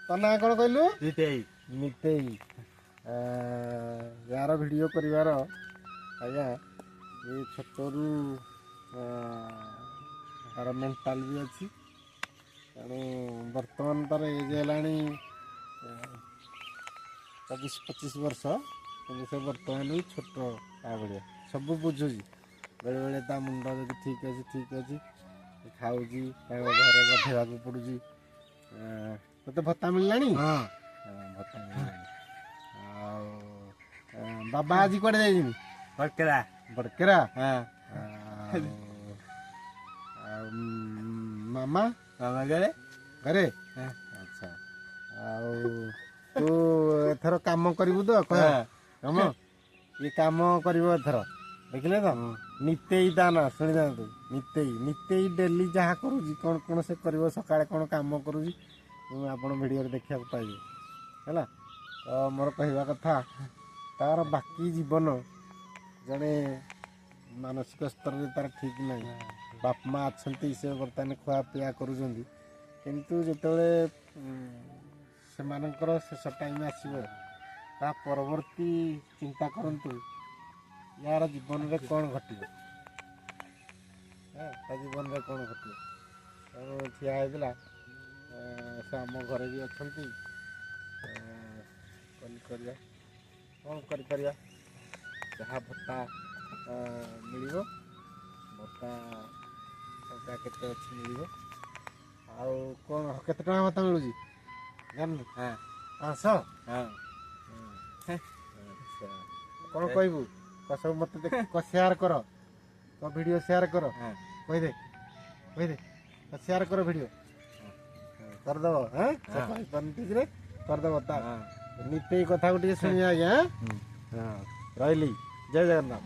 तो ना कौन कहलु नितेई मितेई यार वीडियो करिवार आज्ञा ये छोटरू तार मेंटाल भी अच्छी तेणु बर्तमान तार एज है 24-25 वर्ष कि से बर्तमान भी छोट ता भाया सब बुझुची बेले बेले ता मुंड जब ठीक अच्छी खाऊँगी घरे गधेवा पड़ुची तो भत्ता मिललानी हाँ भत्ता मिललानी बाबा आज कड़े जाइनी बड़केरा बड़केरा हाँ मामा मामा गए घरे हाँ अच्छा तू एथर काम करू तो कह काम ये काम कर एथर देखिले तो नितेई ता ना शुणी था नितेई नितेई डेली जहाँ करुँगी कौन कौन से कर सकाଳେ कौन काम करुँगी आपण वीडियो देखा पाइबे है तो मोर कहवा कथा तार बाकी जीवन जड़े मानसिक स्तर तार ठीक नहीं बाप माँ अच्छा से बर्तमान खुआ पिया करुँच किंतु जितेबाला से शेष टाइम आसो ता परवर्ती चिंता करंतु यार जीवन में कौन घटो जीवन में कौन घटो ठिया होगा से आम घरे भी अच्छा कौन कर जहाँ भत्ता मिल भत्ता टंका केते अच्छी मिल आउ कौन केते टका भत्ता मिलूँ जान हाँ 500 हाँ कौन कहबू सब मत शेयर कर तो वीडियो शेयर कर हाँ कहीदे शेयर कर वीडियो करदेव हाँ ठीक रे करदेव ता हाँ निते कथा को शुणी आज्ञा हाँ रही जय जगन्नाथ।